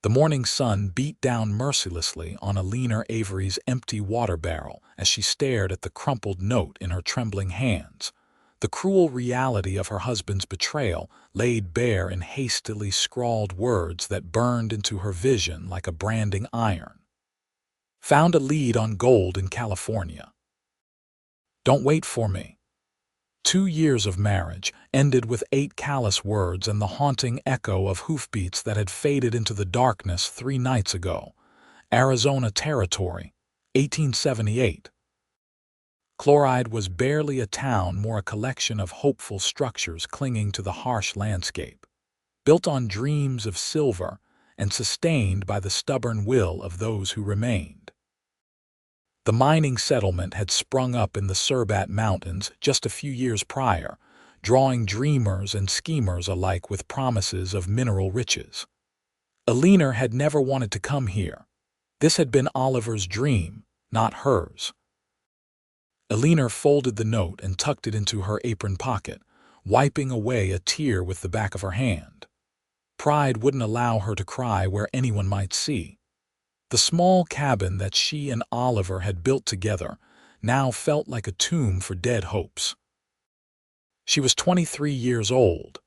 The morning sun beat down mercilessly on Eleanor Avery's empty water barrel as she stared at the crumpled note in her trembling hands. The cruel reality of her husband's betrayal laid bare in hastily scrawled words that burned into her vision like a branding iron. Found a lead on gold in California. Don't wait for me. 2 years of marriage ended with 8 callous words and the haunting echo of hoofbeats that had faded into the darkness 3 nights ago. Arizona Territory, 1878. Chloride was barely a town, more a collection of hopeful structures clinging to the harsh landscape, built on dreams of silver and sustained by the stubborn will of those who remained. The mining settlement had sprung up in the Surbat Mountains just a few years prior, drawing dreamers and schemers alike with promises of mineral riches. Eleanor had never wanted to come here. This had been Oliver's dream, not hers. Eleanor folded the note and tucked it into her apron pocket, wiping away a tear with the back of her hand. Pride wouldn't allow her to cry where anyone might see. The small cabin that she and Oliver had built together now felt like a tomb for dead hopes. She was 23 years old,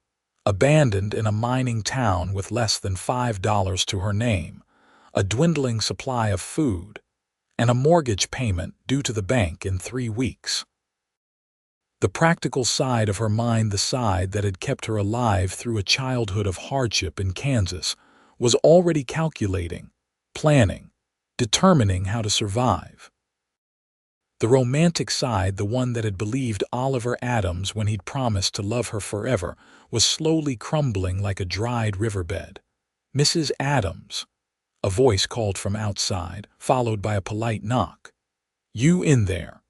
abandoned in a mining town with less than $5 to her name, a dwindling supply of food, and a mortgage payment due to the bank in 3 weeks. The practical side of her mind, the side that had kept her alive through a childhood of hardship in Kansas, was already calculating, planning, determining how to survive. The romantic side, the one that had believed Oliver Adams when he'd promised to love her forever, was slowly crumbling like a dried riverbed. "Mrs. Adams," a voice called from outside, followed by a polite knock. "You in there?"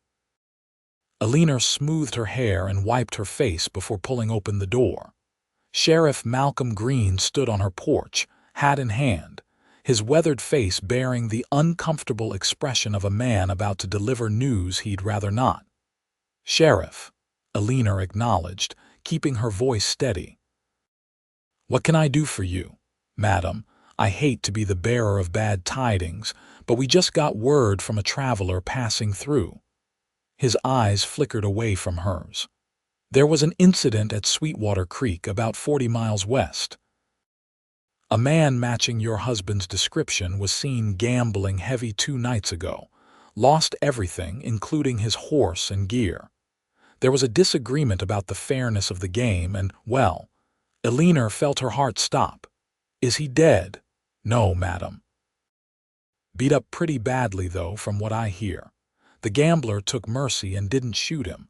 Eleanor smoothed her hair and wiped her face before pulling open the door. Sheriff Malcolm Green stood on her porch, hat in hand, his weathered face bearing the uncomfortable expression of a man about to deliver news he'd rather not. "Sheriff," Eleanor acknowledged, keeping her voice steady. "What can I do for you, madam? I hate to be the bearer of bad tidings, but we just got word from a traveler passing through." His eyes flickered away from hers. "There was an incident at Sweetwater Creek about 40 miles west. A man matching your husband's description was seen gambling heavy 2 nights ago, lost everything, including his horse and gear. There was a disagreement about the fairness of the game and, well," Eleanor felt her heart stop. "Is he dead?" "No, madam. Beat up pretty badly, though, from what I hear. The gambler took mercy and didn't shoot him.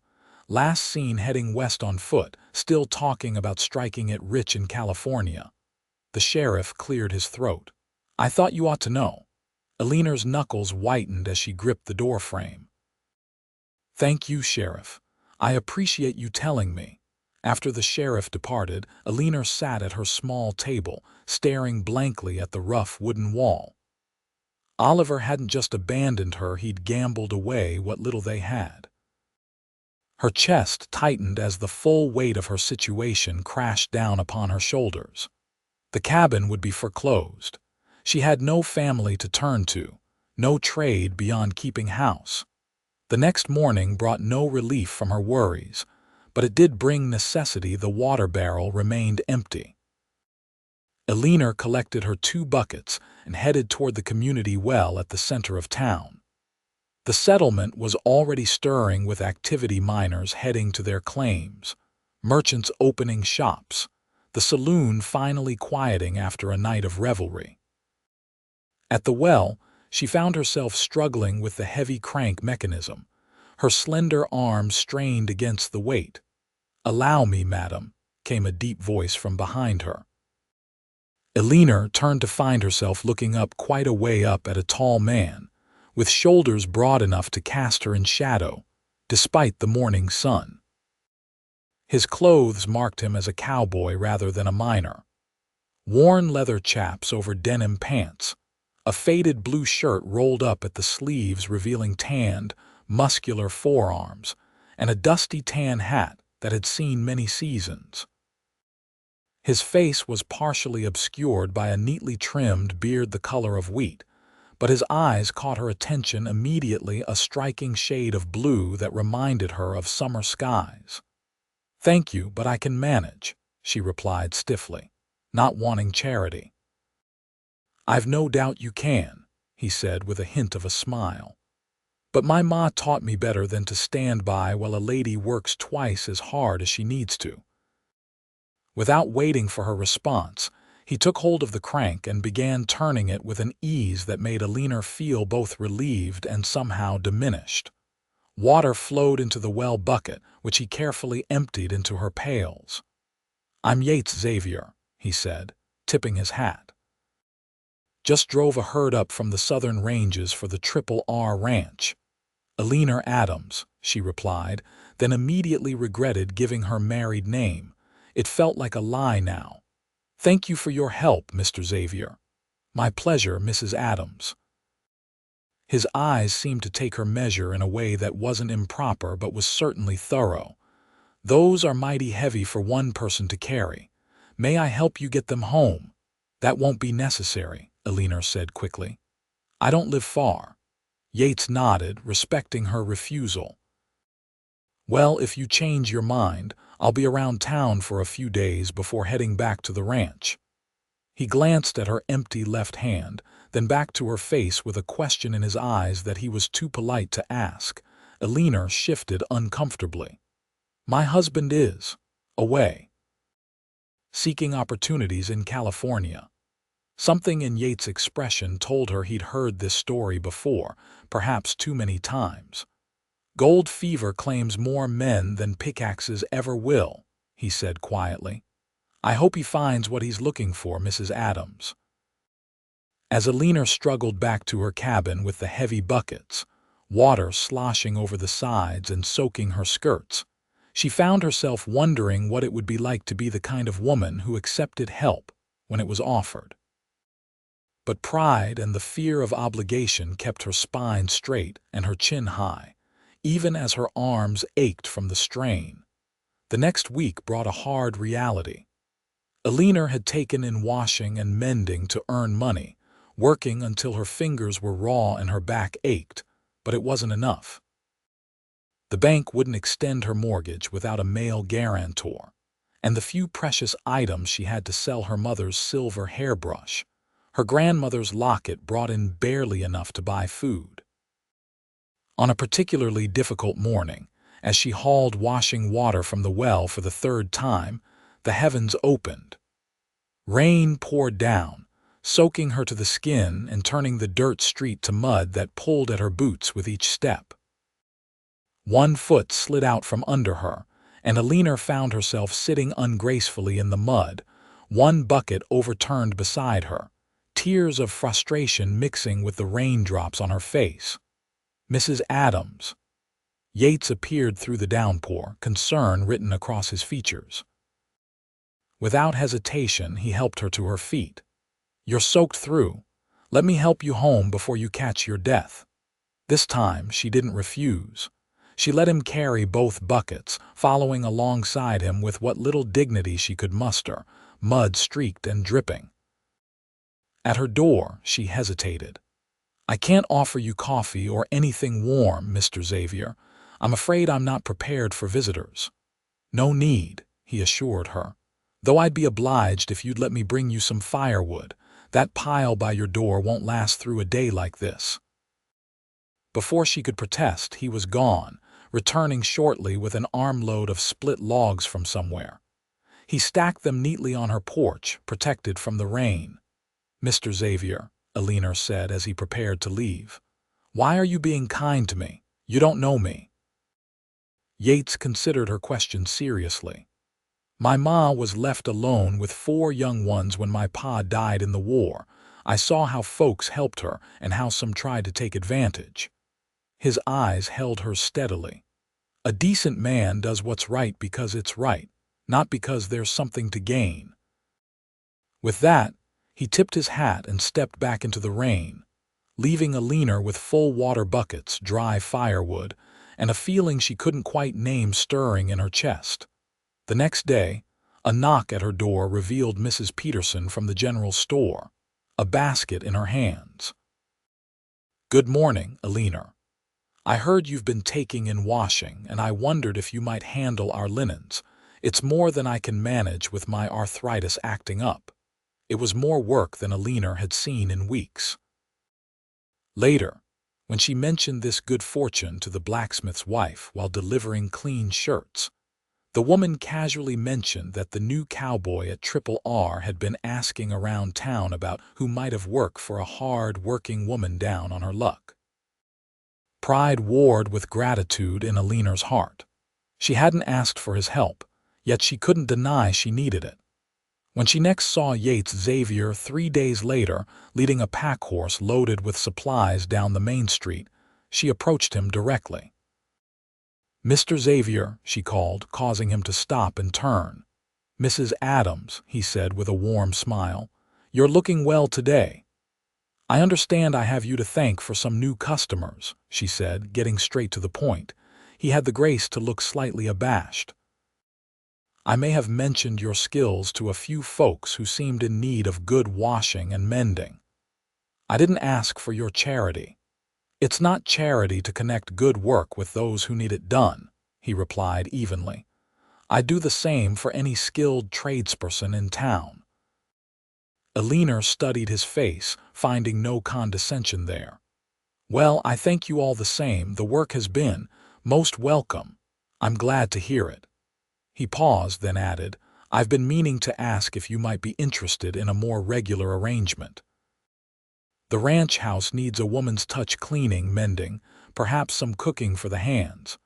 Last seen heading west on foot, still talking about striking it rich in California." The sheriff cleared his throat. "I thought you ought to know." Eleanor's knuckles whitened as she gripped the doorframe. "Thank you, Sheriff. I appreciate you telling me." After the sheriff departed, Eleanor sat at her small table, staring blankly at the rough wooden wall. Oliver hadn't just abandoned her, he'd gambled away what little they had. Her chest tightened as the full weight of her situation crashed down upon her shoulders. The cabin would be foreclosed. She had no family to turn to, no trade beyond keeping house. The next morning brought no relief from her worries, but it did bring necessity. The water barrel remained empty. Eleanor collected her 2 buckets and headed toward the community well at the center of town. The settlement was already stirring with activity, miners heading to their claims, merchants opening shops, the saloon finally quieting after a night of revelry. At the well, she found herself struggling with the heavy crank mechanism, her slender arms strained against the weight. "Allow me, madam," came a deep voice from behind her. Eleanor turned to find herself looking up quite a way up at a tall man, with shoulders broad enough to cast her in shadow, despite the morning sun. His clothes marked him as a cowboy rather than a miner. Worn leather chaps over denim pants, a faded blue shirt rolled up at the sleeves revealing tanned, muscular forearms, and a dusty tan hat that had seen many seasons. His face was partially obscured by a neatly trimmed beard the color of wheat, but his eyes caught her attention immediately, a striking shade of blue that reminded her of summer skies. "Thank you, but I can manage," she replied stiffly, not wanting charity. "I've no doubt you can," he said with a hint of a smile. "But my ma taught me better than to stand by while a lady works twice as hard as she needs to." Without waiting for her response, he took hold of the crank and began turning it with an ease that made Eleanor feel both relieved and somehow diminished. Water flowed into the well bucket, which he carefully emptied into her pails. "I'm Yates Xavier," he said, tipping his hat. "Just drove a herd up from the southern ranges for the Triple R Ranch." "Eleanor Adams," she replied, then immediately regretted giving her married name. It felt like a lie now. "Thank you for your help, Mr. Xavier." "My pleasure, Mrs. Adams." His eyes seemed to take her measure in a way that wasn't improper but was certainly thorough. "Those are mighty heavy for one person to carry. May I help you get them home?" "That won't be necessary," Eleanor said quickly. "I don't live far." Yates nodded, respecting her refusal. "Well, if you change your mind, I'll be around town for a few days before heading back to the ranch." He glanced at her empty left hand, then back to her face with a question in his eyes that he was too polite to ask. Eleanor shifted uncomfortably. "My husband is away, seeking opportunities in California." Something in Yates' expression told her he'd heard this story before, perhaps too many times. "Gold fever claims more men than pickaxes ever will," he said quietly. "I hope he finds what he's looking for, Mrs. Adams." As Eleanor struggled back to her cabin with the heavy buckets, water sloshing over the sides and soaking her skirts, she found herself wondering what it would be like to be the kind of woman who accepted help when it was offered. But pride and the fear of obligation kept her spine straight and her chin high, even as her arms ached from the strain. The next week brought a hard reality. Eleanor had taken in washing and mending to earn money, working until her fingers were raw and her back ached, but it wasn't enough. The bank wouldn't extend her mortgage without a male guarantor, and the few precious items she had to sell, her mother's silver hairbrush, her grandmother's locket, brought in barely enough to buy food. On a particularly difficult morning, as she hauled washing water from the well for the third time, the heavens opened. Rain poured down, soaking her to the skin and turning the dirt street to mud that pulled at her boots with each step. One foot slid out from under her, and Eleanor found herself sitting ungracefully in the mud, one bucket overturned beside her, tears of frustration mixing with the raindrops on her face. "Mrs. Adams." Yates appeared through the downpour, concern written across his features. Without hesitation, he helped her to her feet. "You're soaked through. Let me help you home before you catch your death." This time, she didn't refuse. She let him carry both buckets, following alongside him with what little dignity she could muster, mud-streaked and dripping. At her door, she hesitated. "I can't offer you coffee or anything warm, Mr. Xavier. I'm afraid I'm not prepared for visitors." "No need," he assured her. "Though I'd be obliged if you'd let me bring you some firewood. That pile by your door won't last through a day like this." Before she could protest, he was gone, returning shortly with an armload of split logs from somewhere. He stacked them neatly on her porch, protected from the rain. "Mr. Xavier," Eleanor said as he prepared to leave, "why are you being kind to me? You don't know me." Yates considered her question seriously. "My ma was left alone with 4 young ones when my pa died in the war. I saw how folks helped her and how some tried to take advantage." His eyes held her steadily. "A decent man does what's right because it's right, not because there's something to gain." With that, he tipped his hat and stepped back into the rain, leaving Eleanor with full water buckets, dry firewood, and a feeling she couldn't quite name stirring in her chest. The next day, A knock at her door revealed Mrs. Peterson from the general store, a basket in her hands. "Good morning, Eleanor. I heard you've been taking in washing, and I wondered if you might handle our linens. It's more than I can manage with my arthritis acting up." It was more work than Eleanor had seen in weeks. Later, when she mentioned this good fortune to the blacksmith's wife while delivering clean shirts, the woman casually mentioned that the new cowboy at Triple R had been asking around town about who might have worked for a hard-working woman down on her luck. Pride warred with gratitude in Eleanor's heart. She hadn't asked for his help, yet she couldn't deny she needed it. When she next saw Yates Xavier 3 days later leading a pack horse loaded with supplies down the main street, she approached him directly. "Mr. Xavier," she called, causing him to stop and turn. "Mrs. Adams," he said with a warm smile, "you're looking well today." "I understand I have you to thank for some new customers," she said, getting straight to the point. He had the grace to look slightly abashed. "I may have mentioned your skills to a few folks who seemed in need of good washing and mending. I didn't ask for your charity. It's not charity to connect good work with those who need it done," he replied evenly. "I do the same for any skilled tradesperson in town." Eleanor studied his face, finding no condescension there. "Well, I thank you all the same. The work has been most welcome. I'm glad to hear it." He paused, then added, "I've been meaning to ask if you might be interested in a more regular arrangement. The ranch house needs a woman's touch cleaning, mending, perhaps some cooking for the hands.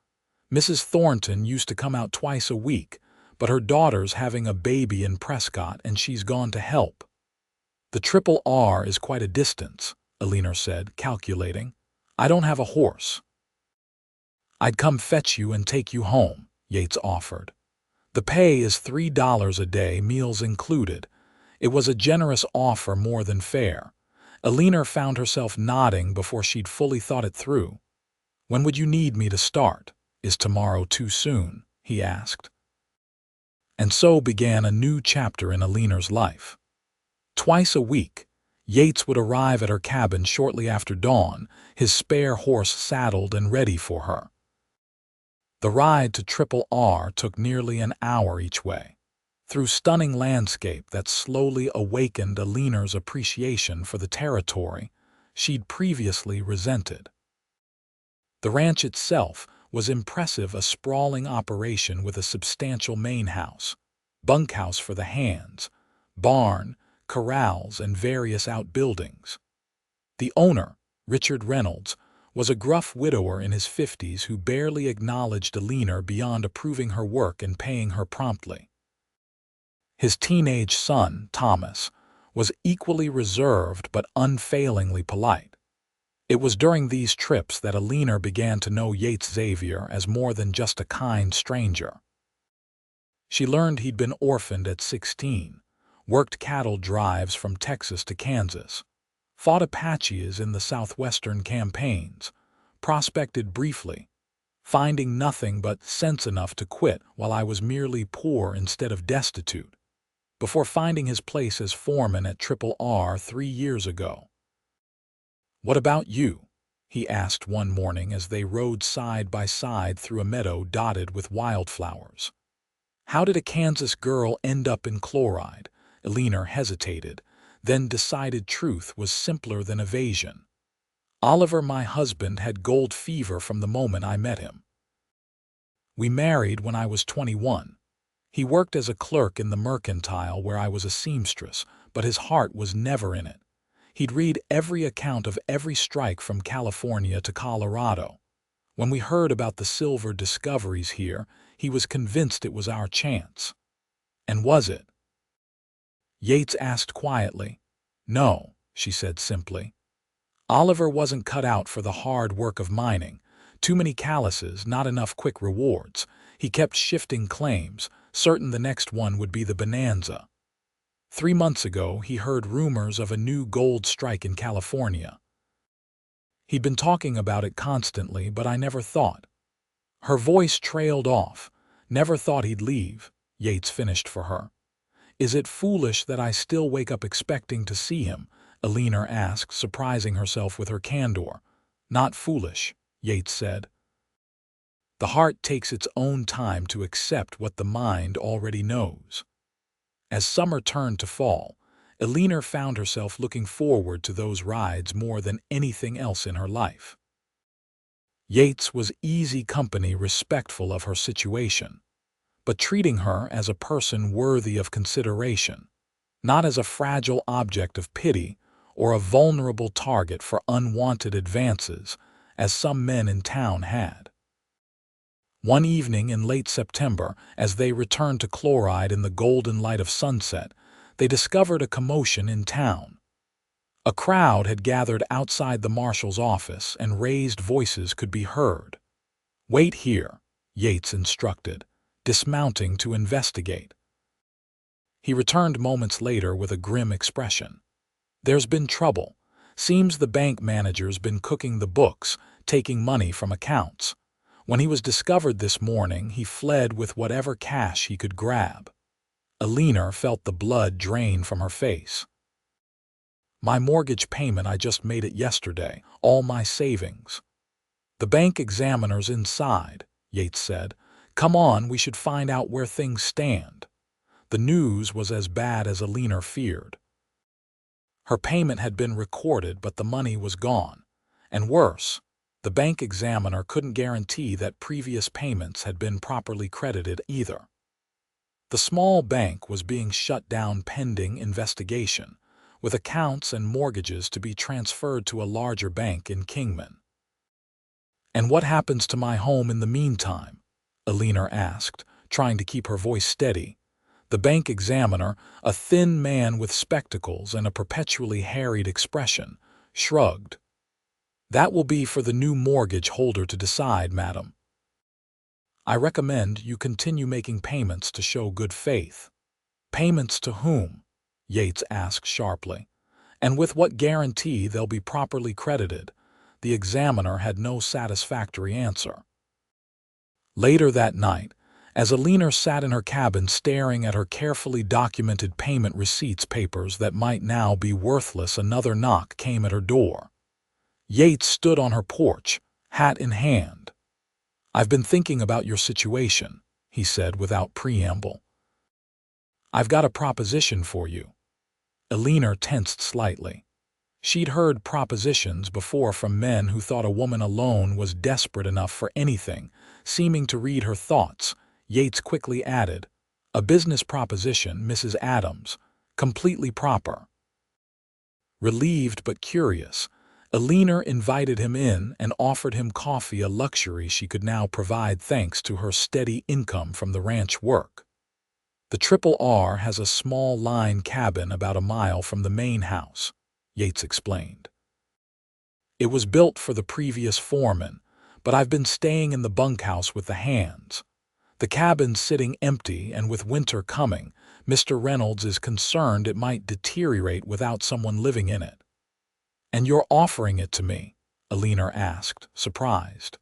Mrs. Thornton used to come out twice a week, but her daughter's having a baby in Prescott and she's gone to help." "The Triple R is quite a distance," Eleanor said, calculating. "I don't have a horse." "I'd come fetch you and take you home," Yates offered. "The pay is $3 a day, meals included." It was a generous offer, more than fair. Eleanor found herself nodding before she'd fully thought it through. "When would you need me to start? Is tomorrow too soon?" he asked. And so began a new chapter in Eleanor's life. Twice a week, Yates would arrive at her cabin shortly after dawn, his spare horse saddled and ready for her. The ride to Triple R took nearly an hour each way, through stunning landscape that slowly awakened Eleanor's appreciation for the territory she'd previously resented. The ranch itself was impressive, a sprawling operation with a substantial main house, bunkhouse for the hands, barn, corrals, and various outbuildings. The owner, Richard Reynolds, was a gruff widower in his 50s who barely acknowledged Eleanor beyond approving her work and paying her promptly. His teenage son, Thomas, was equally reserved but unfailingly polite. It was during these trips that Eleanor began to know Yates Xavier as more than just a kind stranger. She learned he'd been orphaned at 16, worked cattle drives from Texas to Kansas, fought Apaches in the southwestern campaigns, prospected briefly, finding nothing but sense enough to quit while I was merely poor instead of destitute, before finding his place as foreman at Triple R 3 years ago. "What about you?" he asked one morning as they rode side by side through a meadow dotted with wildflowers. "How did a Kansas girl end up in chloride?" Eleanor hesitated, then decided truth was simpler than evasion. "Oliver, my husband, had gold fever from the moment I met him. We married when I was 21. He worked as a clerk in the mercantile where I was a seamstress, but his heart was never in it. He'd read every account of every strike from California to Colorado. When we heard about the silver discoveries here, he was convinced it was our chance." "And was it?" Yates asked quietly. "No," she said simply. "Oliver wasn't cut out for the hard work of mining. Too many calluses, not enough quick rewards. He kept shifting claims, certain the next one would be the bonanza. 3 months ago, he heard rumors of a new gold strike in California. He'd been talking about it constantly, but I never thought." Her voice trailed off. "Never thought he'd leave. Yates finished for her. "Is it foolish that I still wake up expecting to see him?" Eleanor asked, surprising herself with her candor. "Not foolish," Yates said. "The heart takes its own time to accept what the mind already knows." As summer turned to fall, Eleanor found herself looking forward to those rides more than anything else in her life. Yates was easy company, respectful of her situation, but treating her as a person worthy of consideration, not as a fragile object of pity or a vulnerable target for unwanted advances, as some men in town had. One evening in late September, as they returned to Chloride in the golden light of sunset, they discovered a commotion in town. A crowd had gathered outside the marshal's office, and raised voices could be heard. "Wait here," Yates instructed, dismounting to investigate. He returned moments later with a grim expression. "There's been trouble. Seems the bank manager's been cooking the books, taking money from accounts. When he was discovered this morning, he fled with whatever cash he could grab." Eleanor felt the blood drain from her face. "My mortgage payment, I just made it yesterday, all my savings." "The bank examiner's inside," Yates said. "Come on, we should find out where things stand." The news was as bad as Eleanor feared. Her payment had been recorded, but the money was gone. And worse, the bank examiner couldn't guarantee that previous payments had been properly credited either. The small bank was being shut down pending investigation, with accounts and mortgages to be transferred to a larger bank in Kingman. "And what happens to my home in the meantime?" Eleanor asked, trying to keep her voice steady. The bank examiner, a thin man with spectacles and a perpetually harried expression, shrugged. "That will be for the new mortgage holder to decide, madam. I recommend you continue making payments to show good faith." "Payments to whom?" Yates asked sharply. "And with what guarantee they'll be properly credited?" The examiner had no satisfactory answer. Later that night, as Eleanor sat in her cabin staring at her carefully documented payment receipts papers that might now be worthless, another knock came at her door. Yates stood on her porch, hat in hand. "I've been thinking about your situation," he said without preamble. "I've got a proposition for you." Eleanor tensed slightly. She'd heard propositions before from men who thought a woman alone was desperate enough for anything. Seeming to read her thoughts, Yates quickly added, "A business proposition, Mrs. Adams, completely proper." Relieved but curious, Eleanor invited him in and offered him coffee, a luxury she could now provide thanks to her steady income from the ranch work. "The Triple R has a small line cabin about a mile from the main house," Yates explained. "It was built for the previous foreman, but I've been staying in the bunkhouse with the hands. The cabin's sitting empty, and with winter coming, Mr. Reynolds is concerned it might deteriorate without someone living in it." "And you're offering it to me?" Eleanor asked, surprised.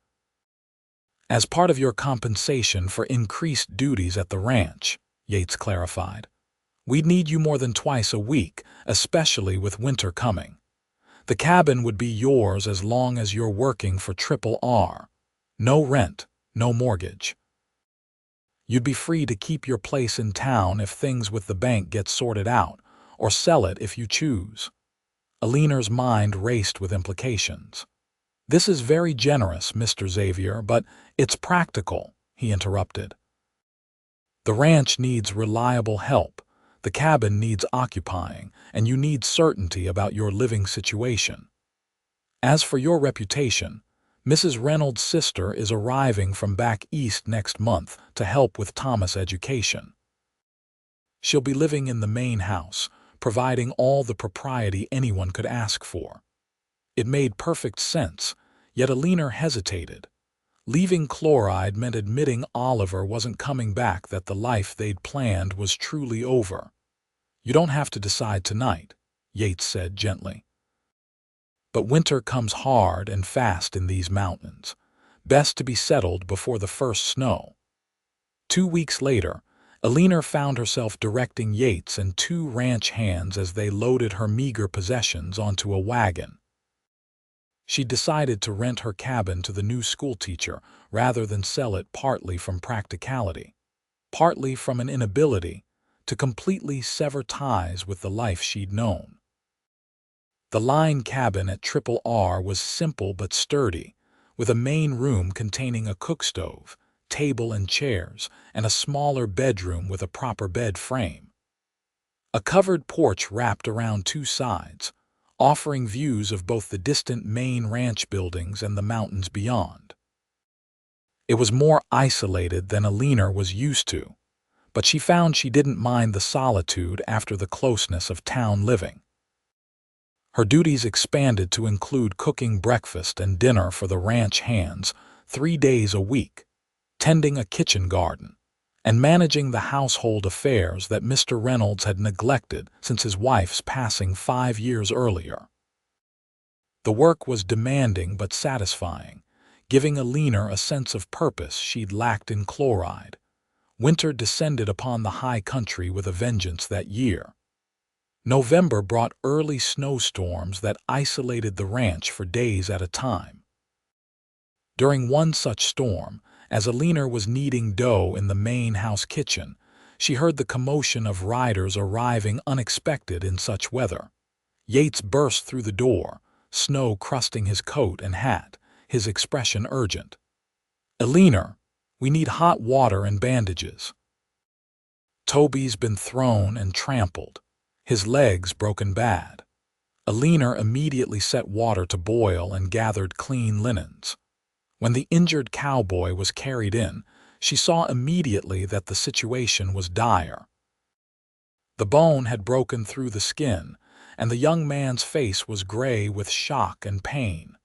"As part of your compensation for increased duties at the ranch," Yates clarified. "We'd need you more than twice a week, especially with winter coming. The cabin would be yours as long as you're working for Triple R. No rent, no mortgage. You'd be free to keep your place in town if things with the bank get sorted out, or sell it if you choose." Eleanor's mind raced with implications. "This is very generous, Mr. Xavier, but it's practical," he interrupted. "The ranch needs reliable help, the cabin needs occupying, and you need certainty about your living situation. As for your reputation, Mrs. Reynolds' sister is arriving from back east next month to help with Thomas' education. She'll be living in the main house, providing all the propriety anyone could ask for." It made perfect sense, yet Eleanor hesitated. Leaving Chloride meant admitting Oliver wasn't coming back, that the life they'd planned was truly over. "You don't have to decide tonight," Yates said gently. "But winter comes hard and fast in these mountains. Best to be settled before the first snow." 2 weeks later, Eleanor found herself directing Yates and two ranch hands as they loaded her meager possessions onto a wagon. She decided to rent her cabin to the new schoolteacher rather than sell it, partly from practicality, partly from an inability to completely sever ties with the life she'd known. The line cabin at Triple R was simple but sturdy, with a main room containing a cook stove, table and chairs, and a smaller bedroom with a proper bed frame. A covered porch wrapped around two sides, offering views of both the distant main ranch buildings and the mountains beyond. It was more isolated than Eleanor was used to, but she found she didn't mind the solitude after the closeness of town living. Her duties expanded to include cooking breakfast and dinner for the ranch hands 3 days a week, tending a kitchen garden, and managing the household affairs that Mr. Reynolds had neglected since his wife's passing 5 years earlier. The work was demanding but satisfying, giving Eleanor a sense of purpose she'd lacked in Chloride. Winter descended upon the high country with a vengeance that year. November brought early snowstorms that isolated the ranch for days at a time. During one such storm, as Eleanor was kneading dough in the main house kitchen, she heard the commotion of riders arriving unexpected in such weather. Yates burst through the door, snow crusting his coat and hat, his expression urgent. "Eleanor, we need hot water and bandages." Toby's been thrown and trampled, his legs broken bad. Eleanor immediately set water to boil and gathered clean linens. When the injured cowboy was carried in, she saw immediately that the situation was dire. The bone had broken through the skin, and the young man's face was gray with shock and pain.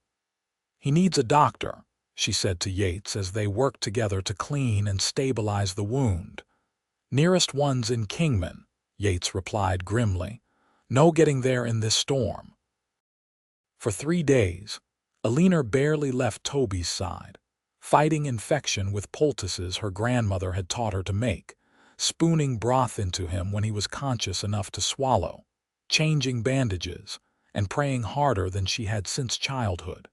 "He needs a doctor," she said to Yates as they worked together to clean and stabilize the wound. "Nearest one's in Kingman," Yates replied grimly. "No getting there in this storm." For 3 days, Eleanor barely left Toby's side, fighting infection with poultices her grandmother had taught her to make, spooning broth into him when he was conscious enough to swallow, changing bandages, and praying harder than she had since childhood.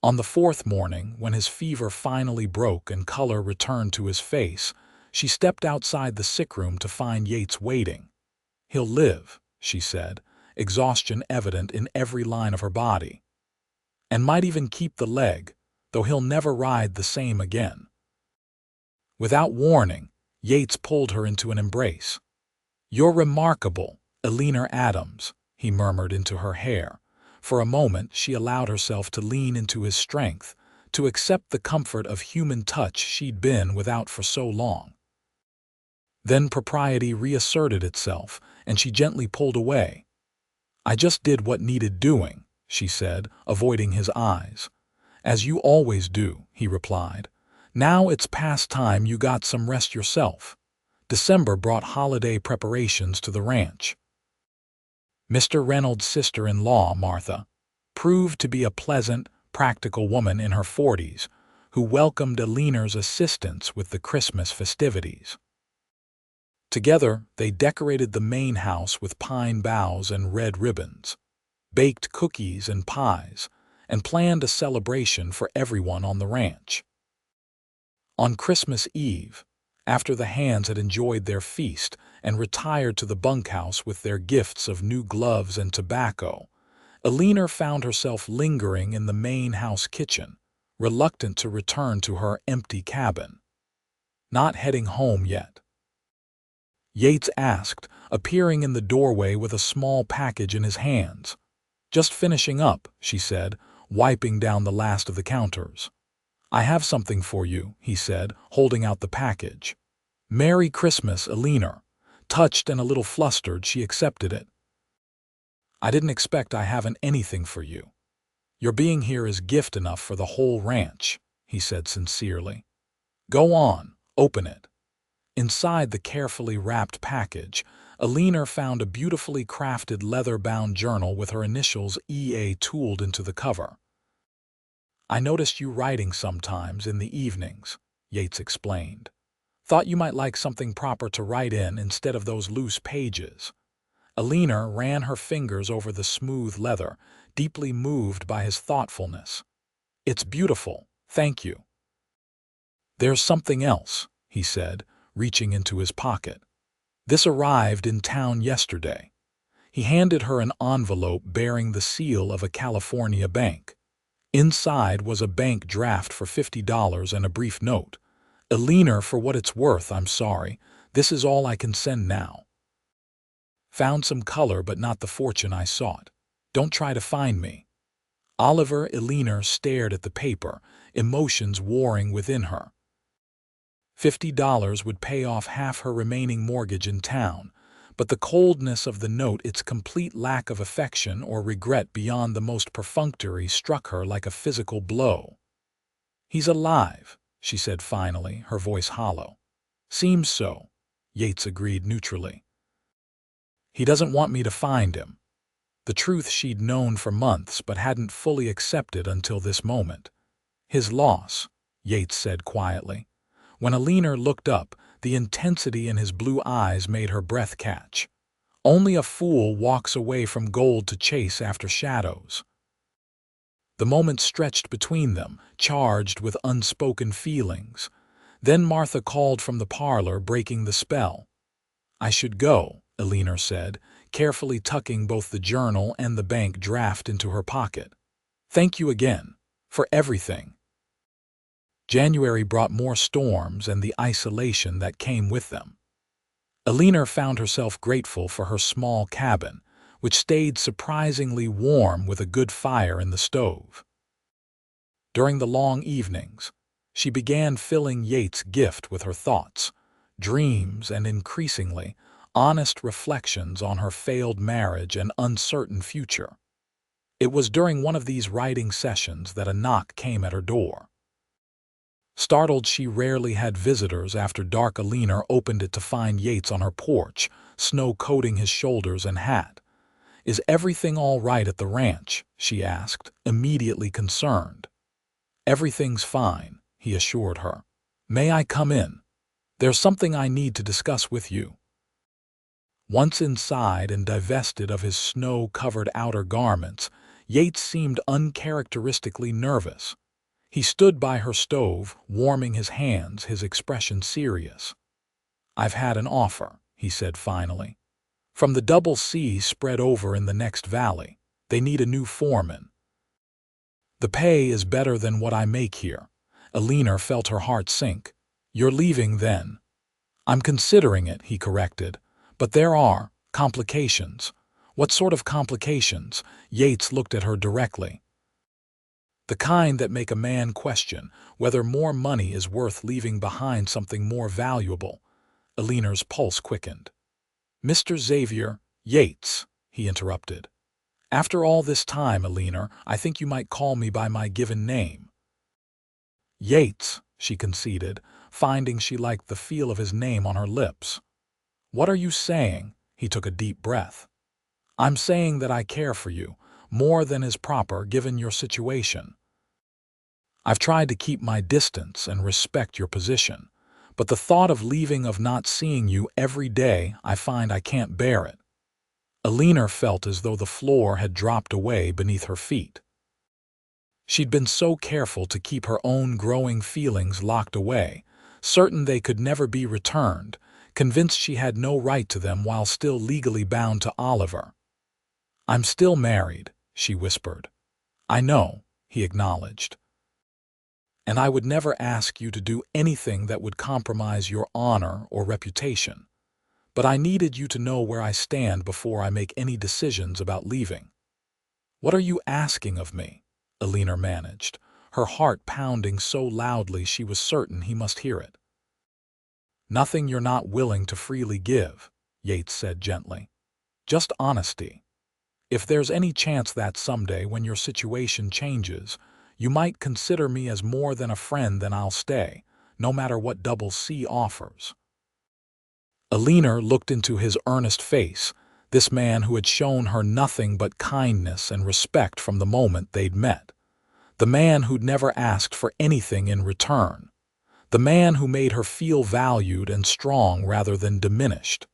On the 4th morning, when his fever finally broke and color returned to his face, she stepped outside the sickroom to find Yates waiting. "He'll live," she said, exhaustion evident in every line of her body. "And might even keep the leg, though he'll never ride the same again." Without warning, Yates pulled her into an embrace. "You're remarkable, Eleanor Adams," he murmured into her hair. For a moment she allowed herself to lean into his strength, to accept the comfort of human touch she'd been without for so long. Then propriety reasserted itself, and she gently pulled away. "I just did what needed doing," she said, avoiding his eyes. "As you always do," he replied. "Now it's past time you got some rest yourself." December brought holiday preparations to the ranch. Mr. Reynolds' sister-in-law, Martha, proved to be a pleasant, practical woman in her 40s, who welcomed Eleanor's assistance with the Christmas festivities. Together, they decorated the main house with pine boughs and red ribbons, baked cookies and pies, and planned a celebration for everyone on the ranch. On Christmas Eve, after the hands had enjoyed their feast and retired to the bunkhouse with their gifts of new gloves and tobacco, Eleanor found herself lingering in the main house kitchen, reluctant to return to her empty cabin. "Not heading home yet?" Yates asked, appearing in the doorway with a small package in his hands. "Just finishing up," she said, wiping down the last of the counters. "I have something for you," he said, holding out the package. "Merry Christmas, Eleanor." Touched and a little flustered, she accepted it. "I didn't expect I haven't anything for you. Your being here is gift enough for the whole ranch," he said sincerely. "Go on, open it." Inside the carefully wrapped package, Eleanor found a beautifully crafted leather-bound journal with her initials EA tooled into the cover. "I noticed you writing sometimes in the evenings," Yates explained. Thought you might like something proper to write in instead of those loose pages." Eleanor ran her fingers over the smooth leather, deeply moved by his thoughtfulness. "It's beautiful, thank you." "There's something else," he said, reaching into his pocket. "This arrived in town yesterday." He handed her an envelope bearing the seal of a California bank. Inside was a bank draft for $50 and a brief note. "Eleanor, for what it's worth, I'm sorry. This is all I can send now. Found some color but not the fortune I sought. Don't try to find me." Eleanor stared at the paper, emotions warring within her. $50 would pay off half her remaining mortgage in town, but the coldness of the note, its complete lack of affection or regret beyond the most perfunctory, struck her like a physical blow. "He's alive," she said finally, her voice hollow. "Seems so," Yates agreed neutrally. "He doesn't want me to find him." The truth she'd known for months but hadn't fully accepted until this moment. "His loss," Yates said quietly. When Eleanor looked up, the intensity in his blue eyes made her breath catch. "Only a fool walks away from gold to chase after shadows." The moment stretched between them, charged with unspoken feelings. Then Martha called from the parlor, breaking the spell. "I should go," Eleanor said, carefully tucking both the journal and the bank draft into her pocket. "Thank you again. For everything." January brought more storms and the isolation that came with them. Eleanor found herself grateful for her small cabin, which stayed surprisingly warm with a good fire in the stove. During the long evenings, she began filling Yates' gift with her thoughts, dreams, and increasingly honest reflections on her failed marriage and uncertain future. It was during one of these writing sessions that a knock came at her door. Startled she rarely had visitors after dark, Eleanor opened it to find Yates on her porch, snow coating his shoulders and hat. "Is everything all right at the ranch?" she asked, immediately concerned. "Everything's fine," he assured her. "May I come in? There's something I need to discuss with you." Once inside and divested of his snow-covered outer garments, Yates seemed uncharacteristically nervous. He stood by her stove, warming his hands, his expression serious. "I've had an offer," he said finally. "From the double C spread over in the next valley. They need a new foreman. The pay is better than what I make here." Eleanor felt her heart sink. "You're leaving then?" "I'm considering it," he corrected. "But there are complications." "What sort of complications?" Yates looked at her directly. "The kind that make a man question whether more money is worth leaving behind something more valuable." Eleanor's pulse quickened. "Mr. Xavier, Yates," he interrupted. "After all this time, Eleanor, I think you might call me by my given name." "Yates," she conceded, finding she liked the feel of his name on her lips. "What are you saying?" He took a deep breath. "I'm saying that I care for you, more than is proper given your situation. I've tried to keep my distance and respect your position, but the thought of leaving, of not seeing you every day, I find I can't bear it." Eleanor felt as though the floor had dropped away beneath her feet. She'd been so careful to keep her own growing feelings locked away, certain they could never be returned, convinced she had no right to them while still legally bound to Oliver. "I'm still married," she whispered. "I know," he acknowledged. "And I would never ask you to do anything that would compromise your honor or reputation. But I needed you to know where I stand before I make any decisions about leaving." "What are you asking of me?" Eleanor managed, her heart pounding so loudly she was certain he must hear it. "Nothing you're not willing to freely give," Yates said gently. "Just honesty. If there's any chance that someday, when your situation changes, you might consider me as more than a friend, then I'll stay, no matter what double C offers." Eleanor looked into his earnest face, this man who had shown her nothing but kindness and respect from the moment they'd met. The man who'd never asked for anything in return. The man who made her feel valued and strong rather than diminished.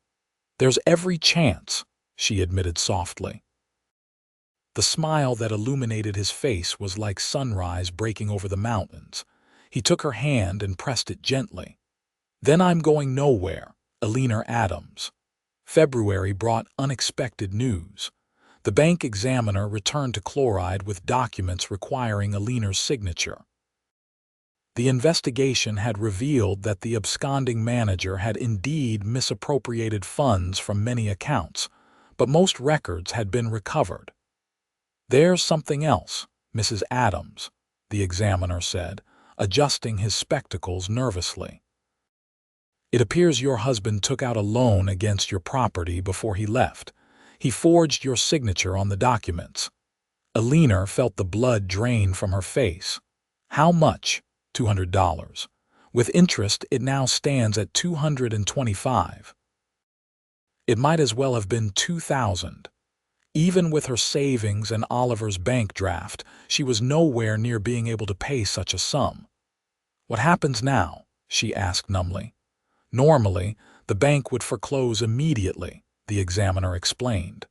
"There's every chance," she admitted softly. The smile that illuminated his face was like sunrise breaking over the mountains. He took her hand and pressed it gently. "Then I'm going nowhere, Eleanor Adams." February brought unexpected news. The bank examiner returned to Chloride with documents requiring Eleanor's signature. The investigation had revealed that the absconding manager had indeed misappropriated funds from many accounts, but most records had been recovered. "There's something else, Mrs. Adams," the examiner said, adjusting his spectacles nervously. "It appears your husband took out a loan against your property before he left. He forged your signature on the documents." Eleanor felt the blood drain from her face. "How much?" $200. "With interest, it now stands at $225. It might as well have been $2,000. Even with her savings and Oliver's bank draft, she was nowhere near being able to pay such a sum. "What happens now?" she asked numbly. "Normally, the bank would foreclose immediately," the examiner explained.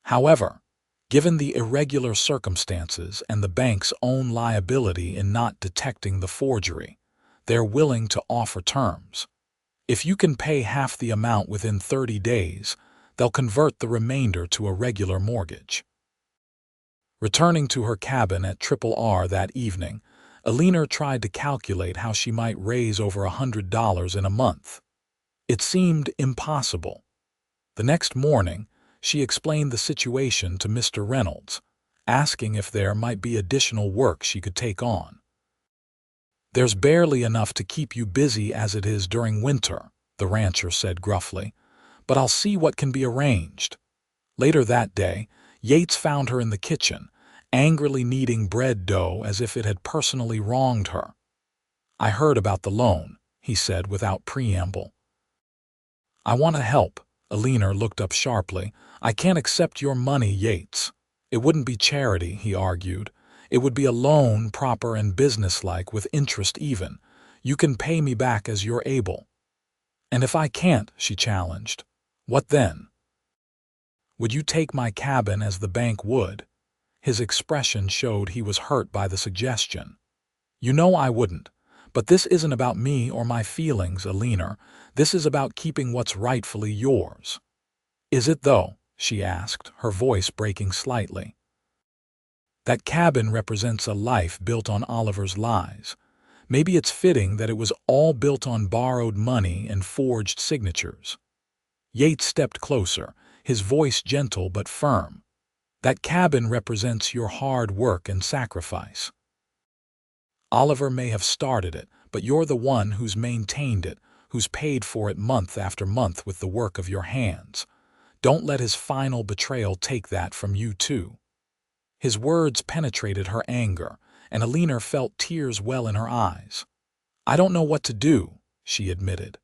"However, given the irregular circumstances and the bank's own liability in not detecting the forgery, they're willing to offer terms. If you can pay half the amount within 30 days, they'll convert the remainder to a regular mortgage." Returning to her cabin at R that evening, Eleanor tried to calculate how she might raise over $100 in a month. It seemed impossible. The next morning, she explained the situation to Mr. Reynolds, asking if there might be additional work she could take on. "There's barely enough to keep you busy as it is during winter," the rancher said gruffly, "but I'll see what can be arranged." Later that day, Yates found her in the kitchen, angrily kneading bread dough as if it had personally wronged her. "I heard about the loan," he said without preamble. "I want to help." Eleanor looked up sharply. "I can't accept your money, Yates." "It wouldn't be charity," he argued. "It would be a loan, proper and businesslike, with interest even. You can pay me back as you're able." "And if I can't," she challenged, "what then?" "Would you take my cabin as the bank would?" His expression showed he was hurt by the suggestion. "You know I wouldn't. But this isn't about me or my feelings, Eleanor. This is about keeping what's rightfully yours." "Is it, though?" she asked, her voice breaking slightly. "That cabin represents a life built on Oliver's lies. Maybe it's fitting that it was all built on borrowed money and forged signatures." Yates stepped closer, his voice gentle but firm. "That cabin represents your hard work and sacrifice. Oliver may have started it, but you're the one who's maintained it, who's paid for it month after month with the work of your hands. Don't let his final betrayal take that from you too." His words penetrated her anger, and Eleanor felt tears well in her eyes. "I don't know what to do," she admitted.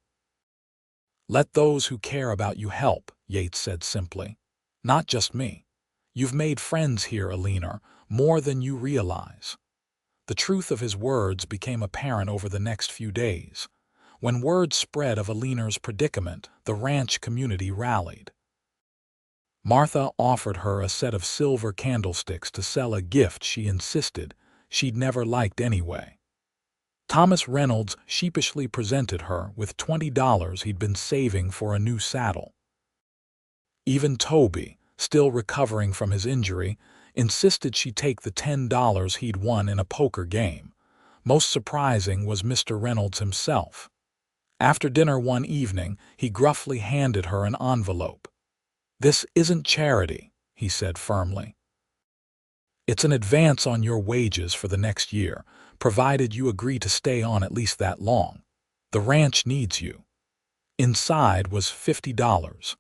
"Let those who care about you help," Yates said simply. "Not just me. You've made friends here, Eleanor, more than you realize." The truth of his words became apparent over the next few days. When word spread of Eleanor's predicament, the ranch community rallied. Martha offered her a set of silver candlesticks to sell a gift she insisted she'd never liked anyway. Thomas Reynolds sheepishly presented her with $20 he'd been saving for a new saddle. Even Toby, still recovering from his injury, insisted she take the $10 he'd won in a poker game. Most surprising was Mr. Reynolds himself. After dinner one evening, he gruffly handed her an envelope. "This isn't charity," he said firmly. "It's an advance on your wages for the next year, provided you agree to stay on at least that long. The ranch needs you." Inside was $50.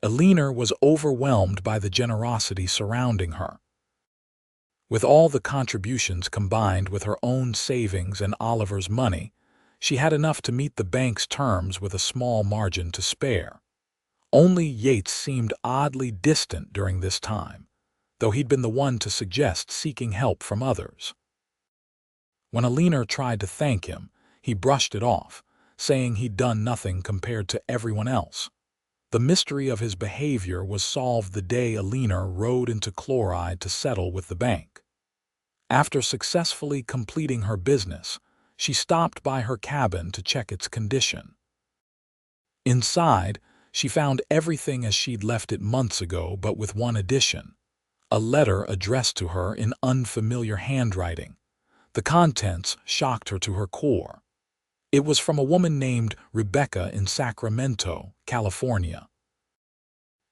Eleanor was overwhelmed by the generosity surrounding her. With all the contributions combined with her own savings and Oliver's money, she had enough to meet the bank's terms with a small margin to spare. Only Yates seemed oddly distant during this time, though he'd been the one to suggest seeking help from others. When Eleanor tried to thank him, He brushed it off, saying he'd done nothing compared to everyone else. The mystery of his behavior was solved the day Eleanor rode into Chloride to settle with the bank. After successfully completing her business, she stopped by her cabin to check its condition. Inside, she found everything as she'd left it months ago, but with one addition: a letter addressed to her in unfamiliar handwriting. The contents shocked her to her core. It was from a woman named Rebecca in Sacramento, California.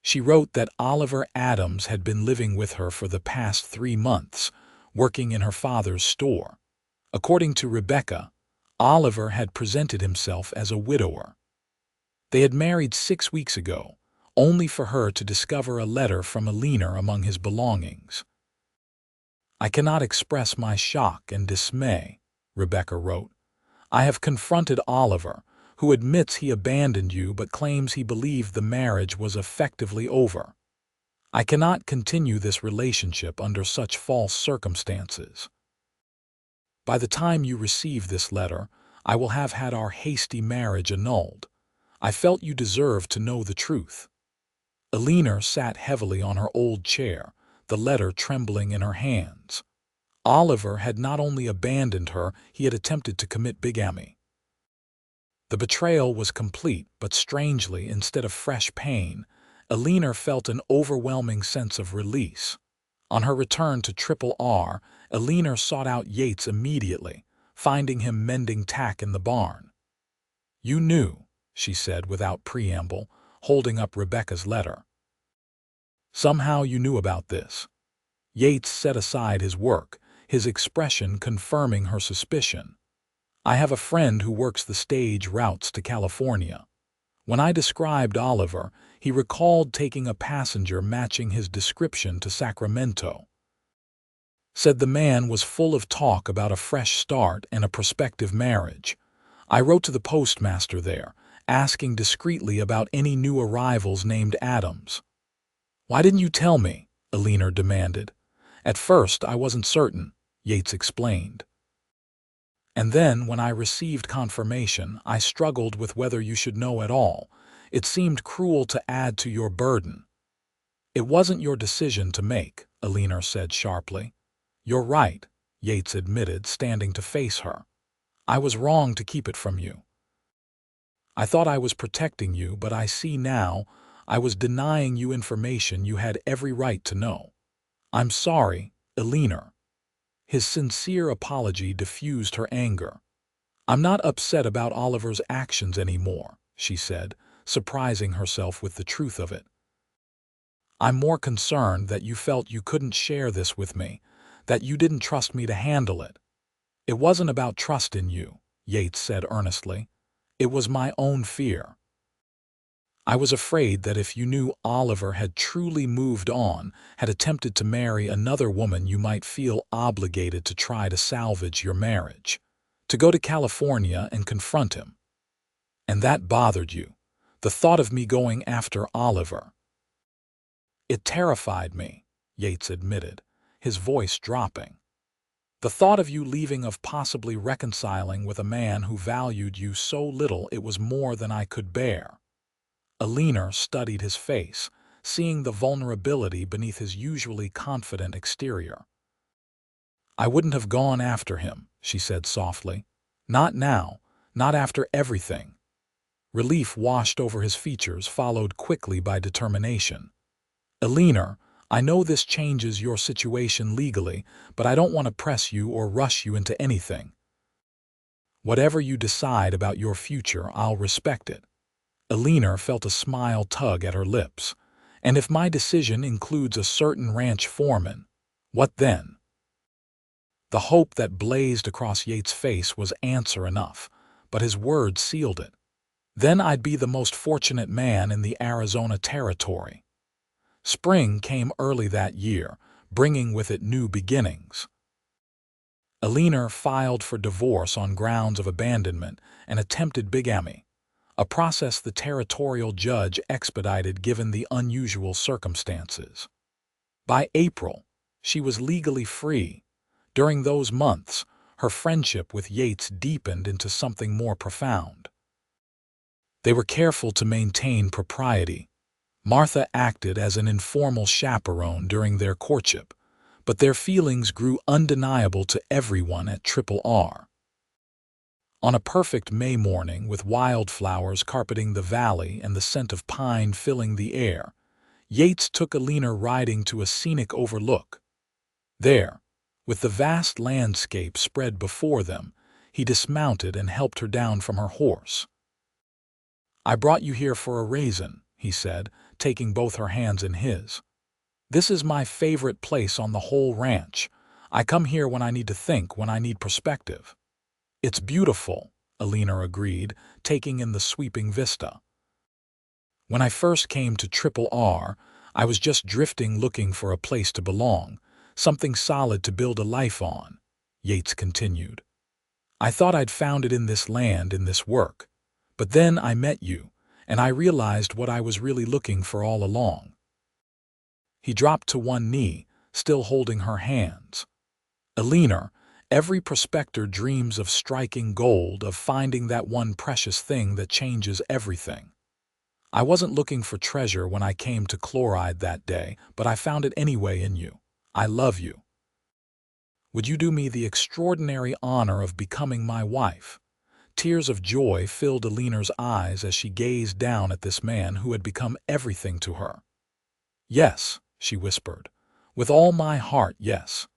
She wrote that Oliver Adams had been living with her for the past 3 months, working in her father's store. According to Rebecca, Oliver had presented himself as a widower. They had married 6 weeks ago, only for her to discover a letter from Eleanor among his belongings. "I cannot express my shock and dismay," Rebecca wrote. "I have confronted Oliver, who admits he abandoned you but claims he believed the marriage was effectively over. I cannot continue this relationship under such false circumstances. By the time you receive this letter, I will have had our hasty marriage annulled. I felt you deserved to know the truth." Eleanor sat heavily on her old chair, the letter trembling in her hands. Oliver had not only abandoned her, he had attempted to commit bigamy. The betrayal was complete, but strangely, instead of fresh pain, Eleanor felt an overwhelming sense of release. On her return to Triple R, Eleanor sought out Yates immediately, finding him mending tack in the barn. "You knew," she said without preamble, holding up Rebecca's letter. "Somehow you knew about this." Yates set aside his work, his expression confirming her suspicion. "I have a friend who works the stage routes to California. When I described Oliver, he recalled taking a passenger matching his description to Sacramento. Said the man was full of talk about a fresh start and a prospective marriage. I wrote to the postmaster there, asking discreetly about any new arrivals named Adams." "Why didn't you tell me?" Eleanor demanded. "At first I wasn't certain," Yates explained. "And then, when I received confirmation, I struggled with whether you should know at all. It seemed cruel to add to your burden." "It wasn't your decision to make," Eleanor said sharply. "You're right," Yates admitted, standing to face her. "I was wrong to keep it from you. I thought I was protecting you, but I see now I was denying you information you had every right to know. I'm sorry, Eleanor." His sincere apology diffused her anger. "I'm not upset about Oliver's actions anymore," she said, surprising herself with the truth of it. "I'm more concerned that you felt you couldn't share this with me, that you didn't trust me to handle it." "It wasn't about trust in you," Yates said earnestly. "It was my own fear. I was afraid that if you knew Oliver had truly moved on, had attempted to marry another woman, you might feel obligated to try to salvage your marriage, to go to California and confront him. And that bothered you, the thought of me going after Oliver." "It terrified me," Yates admitted, his voice dropping. "The thought of you leaving, of possibly reconciling with a man who valued you so little, it was more than I could bear." Eleanor studied his face, seeing the vulnerability beneath his usually confident exterior. "I wouldn't have gone after him," she said softly. "Not now, not after everything." Relief washed over his features, followed quickly by determination. "Eleanor, I know this changes your situation legally, but I don't want to press you or rush you into anything. Whatever you decide about your future, I'll respect it." Eleanor felt a smile tug at her lips. "And if my decision includes a certain ranch foreman, what then?" The hope that blazed across Yates' face was answer enough, but his words sealed it. "Then I'd be the most fortunate man in the Arizona Territory." Spring came early that year, bringing with it new beginnings. Eleanor filed for divorce on grounds of abandonment and attempted bigamy, a process the territorial judge expedited given the unusual circumstances. By April, she was legally free. During those months, her friendship with Yates deepened into something more profound. They were careful to maintain propriety. Martha acted as an informal chaperone during their courtship, but their feelings grew undeniable to everyone at Triple R. On a perfect May morning, with wildflowers carpeting the valley and the scent of pine filling the air, Yates took Eleanor riding to a scenic overlook. There, with the vast landscape spread before them, he dismounted and helped her down from her horse. "I brought you here for a reason," he said, taking both her hands in his. "This is my favorite place on the whole ranch. I come here when I need to think, when I need perspective." "It's beautiful," Eleanor agreed, taking in the sweeping vista. "When I first came to Triple R, I was just drifting, looking for a place to belong, something solid to build a life on," Yates continued. "I thought I'd found it in this land, in this work. But then I met you, and I realized what I was really looking for all along." He dropped to one knee, still holding her hands. "Eleanor, every prospector dreams of striking gold, of finding that one precious thing that changes everything. I wasn't looking for treasure when I came to Chloride that day, but I found it anyway in you. I love you. Would you do me the extraordinary honor of becoming my wife?" Tears of joy filled Eleanor's eyes as she gazed down at this man who had become everything to her. "Yes," she whispered. "With all my heart, yes."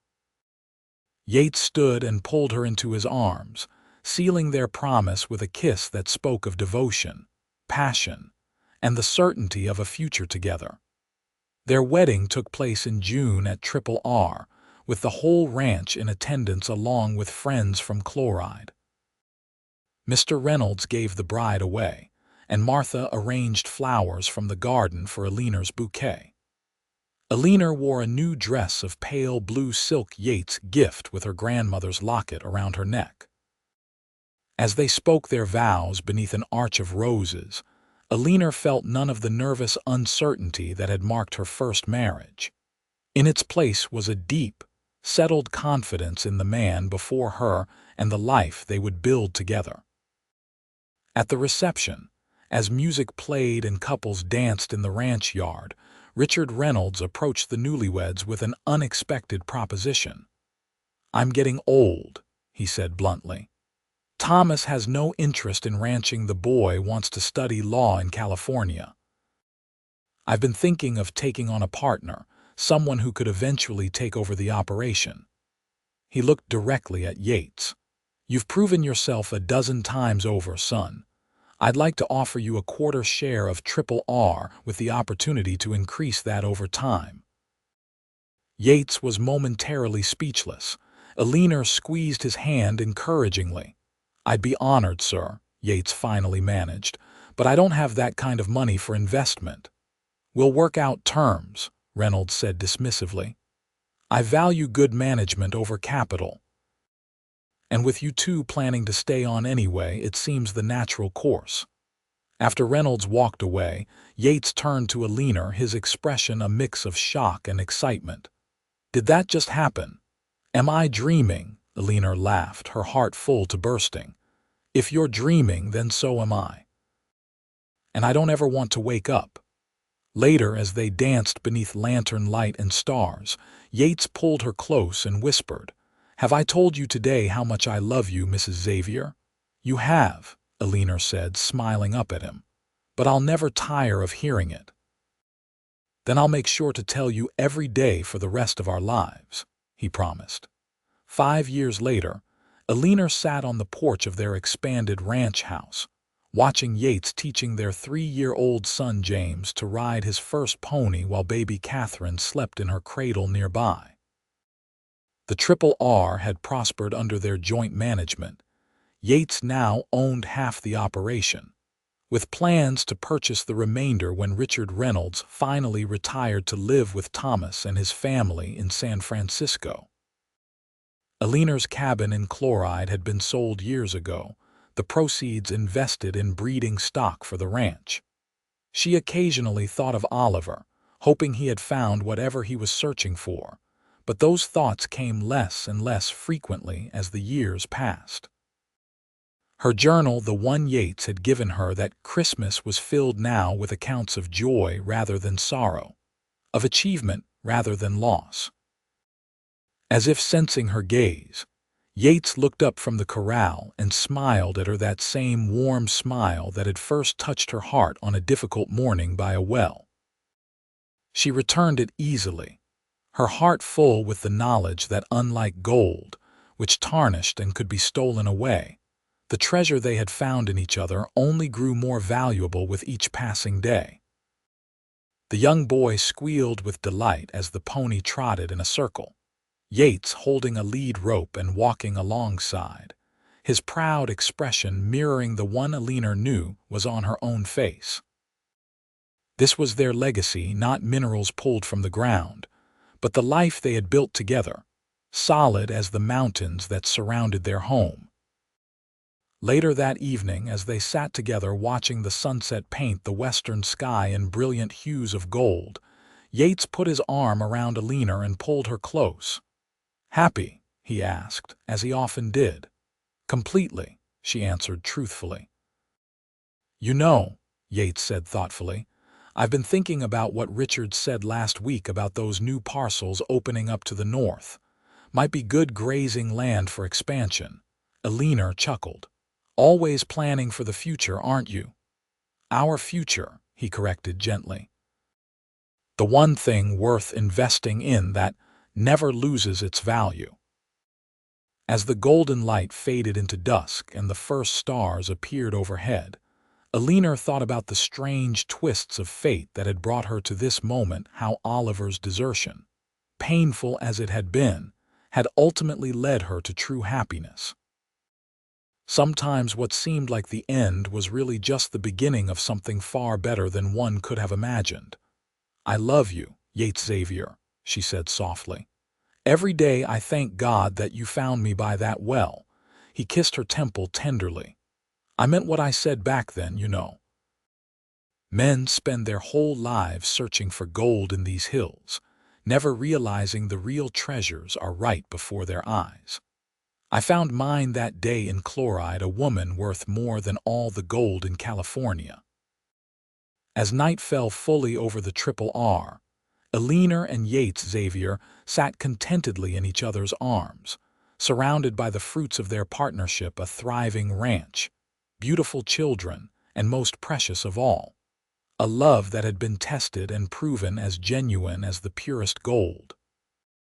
Yates stood and pulled her into his arms, sealing their promise with a kiss that spoke of devotion, passion, and the certainty of a future together. Their wedding took place in June at Triple R, with the whole ranch in attendance along with friends from Chloride. Mr. Reynolds gave the bride away, and Martha arranged flowers from the garden for Eleanor's bouquet. Eleanor wore a new dress of pale blue silk, Yates' gift, with her grandmother's locket around her neck. As they spoke their vows beneath an arch of roses, Eleanor felt none of the nervous uncertainty that had marked her first marriage. In its place was a deep, settled confidence in the man before her and the life they would build together. At the reception, as music played and couples danced in the ranch yard, Richard Reynolds approached the newlyweds with an unexpected proposition. "I'm getting old," he said bluntly. "Thomas has no interest in ranching. The boy wants to study law in California. I've been thinking of taking on a partner, someone who could eventually take over the operation." He looked directly at Yates. "You've proven yourself a dozen times over, son. I'd like to offer you a quarter share of Triple R with the opportunity to increase that over time." Yates was momentarily speechless. Eleanor squeezed his hand encouragingly. "I'd be honored, sir," Yates finally managed, "but I don't have that kind of money for investment." "We'll work out terms," Reynolds said dismissively. "I value good management over capital. And with you two planning to stay on anyway, it seems the natural course." After Reynolds walked away, Yates turned to Eleanor, his expression a mix of shock and excitement. "Did that just happen? Am I dreaming?" Eleanor laughed, her heart full to bursting. "If you're dreaming, then so am I. And I don't ever want to wake up." Later, as they danced beneath lantern light and stars, Yates pulled her close and whispered, "Have I told you today how much I love you, Mrs. Xavier?" "You have," Eleanor said, smiling up at him. "But I'll never tire of hearing it." "Then I'll make sure to tell you every day for the rest of our lives," he promised. 5 years later, Eleanor sat on the porch of their expanded ranch house, watching Yates teaching their 3-year-old son James to ride his first pony while baby Catherine slept in her cradle nearby. The Triple R had prospered under their joint management. Yates now owned half the operation, with plans to purchase the remainder when Richard Reynolds finally retired to live with Thomas and his family in San Francisco. Eleanor's cabin in Chloride had been sold years ago, the proceeds invested in breeding stock for the ranch. She occasionally thought of Oliver, hoping he had found whatever he was searching for, but those thoughts came less and less frequently as the years passed. Her journal, the one Yates had given her that Christmas, was filled now with accounts of joy rather than sorrow, of achievement rather than loss. As if sensing her gaze, Yates looked up from the corral and smiled at her, that same warm smile that had first touched her heart on a difficult morning by a well. She returned it easily, her heart full with the knowledge that, unlike gold, which tarnished and could be stolen away, the treasure they had found in each other only grew more valuable with each passing day. The young boy squealed with delight as the pony trotted in a circle, Yates holding a lead rope and walking alongside, his proud expression mirroring the one Eleanor knew was on her own face. This was their legacy, not minerals pulled from the ground, but the life they had built together, solid as the mountains that surrounded their home. Later that evening, as they sat together watching the sunset paint the western sky in brilliant hues of gold, Yates put his arm around Eleanor and pulled her close. "Happy?" he asked, as he often did. "Completely," she answered truthfully. "You know," Yates said thoughtfully, "I've been thinking about what Richard said last week about those new parcels opening up to the north. Might be good grazing land for expansion." Eleanor chuckled. "Always planning for the future, aren't you?" "Our future," he corrected gently. "The one thing worth investing in that never loses its value." As the golden light faded into dusk and the first stars appeared overhead, Eleanor thought about the strange twists of fate that had brought her to this moment, how Oliver's desertion, painful as it had been, had ultimately led her to true happiness. Sometimes what seemed like the end was really just the beginning of something far better than one could have imagined. "I love you, Yates Xavier," she said softly. "Every day I thank God that you found me by that well." He kissed her temple tenderly. "I meant what I said back then, you know. Men spend their whole lives searching for gold in these hills, never realizing the real treasures are right before their eyes. I found mine that day in Chloride, a woman worth more than all the gold in California." As night fell fully over the Triple R, Eleanor and Yates Xavier sat contentedly in each other's arms, surrounded by the fruits of their partnership, a thriving ranch, beautiful children, and most precious of all, a love that had been tested and proven as genuine as the purest gold.